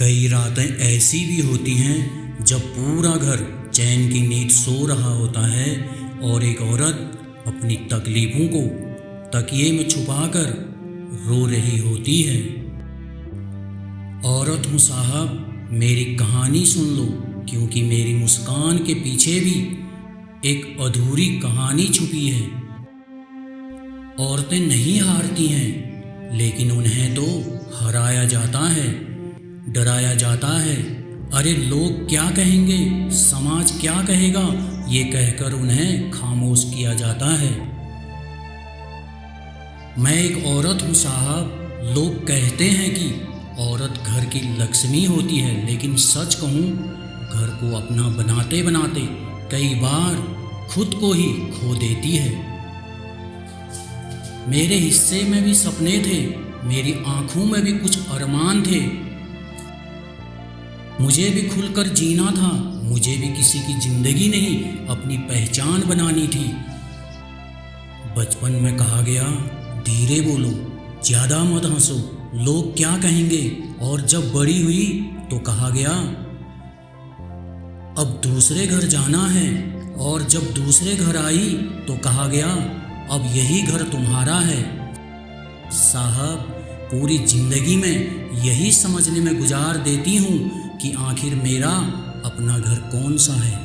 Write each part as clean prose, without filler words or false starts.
कई रातें ऐसी भी होती हैं जब पूरा घर चैन की नींद सो रहा होता है और एक औरत अपनी तकलीफ़ों को तकिए में छुपाकर रो रही होती है। औरत हूँ साहब, मेरी कहानी सुन लो, क्योंकि मेरी मुस्कान के पीछे भी एक अधूरी कहानी छुपी है। औरतें नहीं हारती हैं, लेकिन उन्हें तो हराया जाता है, डराया जाता है। अरे लोग क्या कहेंगे, समाज क्या कहेगा, ये कहकर उन्हें खामोश किया जाता है। मैं एक औरत हूँ साहब। लोग कहते हैं कि औरत घर की लक्ष्मी होती है, लेकिन सच कहूँ, घर को अपना बनाते बनाते कई बार खुद को ही खो देती है। मेरे हिस्से में भी सपने थे, मेरी आंखों में भी कुछ अरमान थे। मुझे भी खुलकर जीना था, मुझे भी किसी की जिंदगी नहीं अपनी पहचान बनानी थी। बचपन में कहा गया, धीरे बोलो, ज़्यादा मत हंसो, लोग क्या कहेंगे। और जब बड़ी हुई तो कहा गया, अब दूसरे घर जाना है। और जब दूसरे घर आई तो कहा गया, अब यही घर तुम्हारा है। साहब, पूरी जिंदगी में यही समझने में गुजार देती हूँ कि आखिर मेरा अपना घर कौन सा है।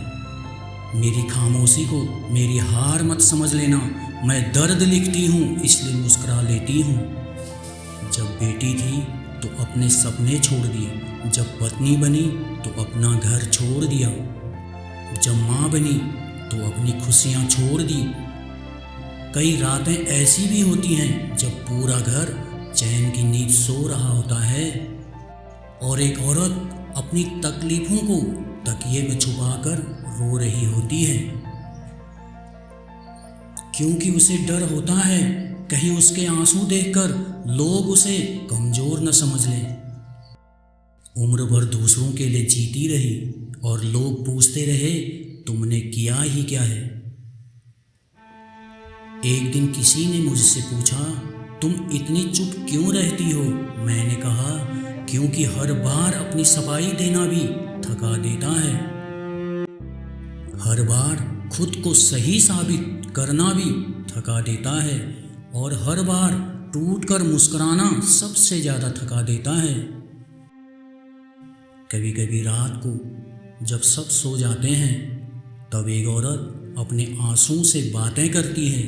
मेरी खामोशी को मेरी हार मत समझ लेना, मैं दर्द लिखती हूँ इसलिए मुस्कुरा लेती हूँ। जब बेटी थी तो अपने सपने छोड़ दिए, जब पत्नी बनी तो अपना घर छोड़ दिया, जब माँ बनी तो अपनी खुशियाँ छोड़ दी। कई रातें ऐसी भी होती हैं जब पूरा घर चैन की नींद सो रहा होता है और एक औरत अपनी तकलीफ़ों को तकिए में छुपाकर रो रही होती है, क्योंकि उसे डर होता है कहीं उसके आंसू देखकर लोग उसे कमज़ोर न समझ लें। उम्र भर दूसरों के लिए जीती रही और लोग पूछते रहे, तुमने किया ही क्या है। एक दिन किसी ने मुझसे पूछा, तुम इतनी चुप क्यों रहती हो। मैंने कहा, क्योंकि हर बार अपनी सफाई देना भी थका देता है। हर बार खुद को सही साबित करना भी थका देता है और हर बार टूटकर मुस्कुराना सबसे ज़्यादा थका देता है। कभी कभी रात को जब सब सो जाते हैं तब एक औरत अपने आंसू से बातें करती है।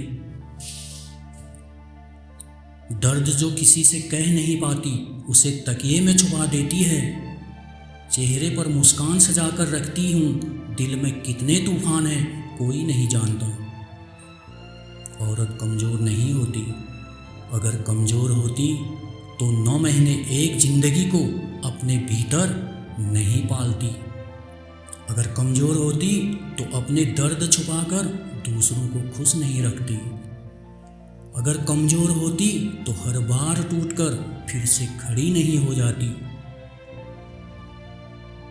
दर्द जो किसी से कह नहीं पाती उसे तकिए में छुपा देती है। चेहरे पर मुस्कान सजाकर रखती हूँ, दिल में कितने तूफान हैं कोई नहीं जानता। औरत कमज़ोर नहीं होती, अगर कमज़ोर होती तो 9 महीने एक जिंदगी को अपने भीतर नहीं पालती। अगर कमज़ोर होती तो अपने दर्द छुपाकर दूसरों को खुश नहीं रखती। अगर कमज़ोर होती तो हर बार टूटकर फिर से खड़ी नहीं हो जाती।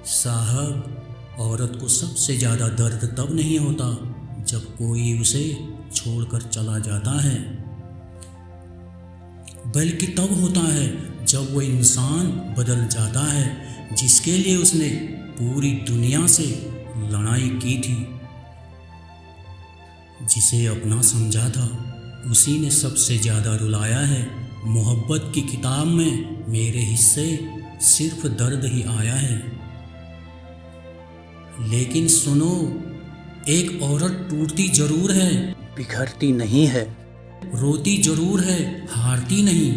साहब, औरत को सबसे ज़्यादा दर्द तब नहीं होता जब कोई उसे छोड़कर चला जाता है, बल्कि तब होता है जब वो इंसान बदल जाता है जिसके लिए उसने पूरी दुनिया से लड़ाई की थी। जिसे अपना समझा था उसी ने सबसे ज़्यादा रुलाया है। मोहब्बत की किताब में मेरे हिस्से सिर्फ दर्द ही आया है। लेकिन सुनो, एक औरत टूटती जरूर है, बिखरती नहीं है। रोती जरूर है, हारती नहीं,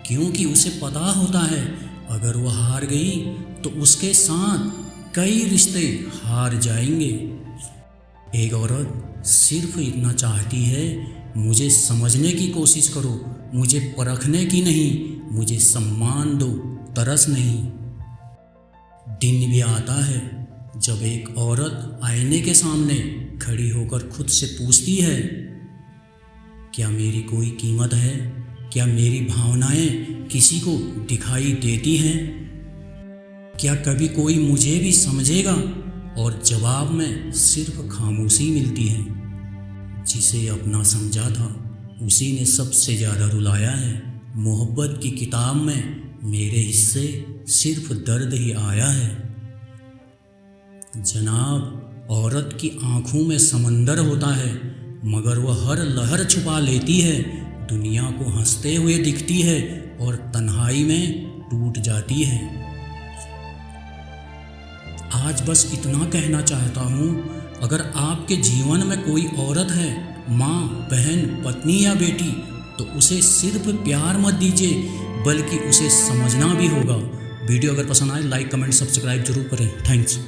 क्योंकि उसे पता होता है अगर वो हार गई तो उसके साथ कई रिश्ते हार जाएंगे। एक औरत सिर्फ इतना चाहती है, मुझे समझने की कोशिश करो, मुझे परखने की नहीं, मुझे सम्मान दो, तरस नहीं। दिन भी आता है जब एक औरत आईने के सामने खड़ी होकर खुद से पूछती है, क्या मेरी कोई कीमत है, क्या मेरी भावनाएं किसी को दिखाई देती हैं, क्या कभी कोई मुझे भी समझेगा। और जवाब में सिर्फ खामोशी मिलती है। जिसे अपना समझा था उसी ने सबसे ज़्यादा रुलाया है। मोहब्बत की किताब में मेरे हिस्से सिर्फ दर्द ही आया है। जनाब, औरत की आंखों में समंदर होता है, मगर वह हर लहर छुपा लेती है। दुनिया को हंसते हुए दिखती है और तन्हाई में टूट जाती है। आज बस इतना कहना चाहता हूँ, अगर आपके जीवन में कोई औरत है, माँ, बहन, पत्नी या बेटी, तो उसे सिर्फ प्यार मत दीजिए, बल्कि उसे समझना भी होगा। वीडियो अगर पसंद आए लाइक, कमेंट, सब्सक्राइब जरूर करें। थैंक्स।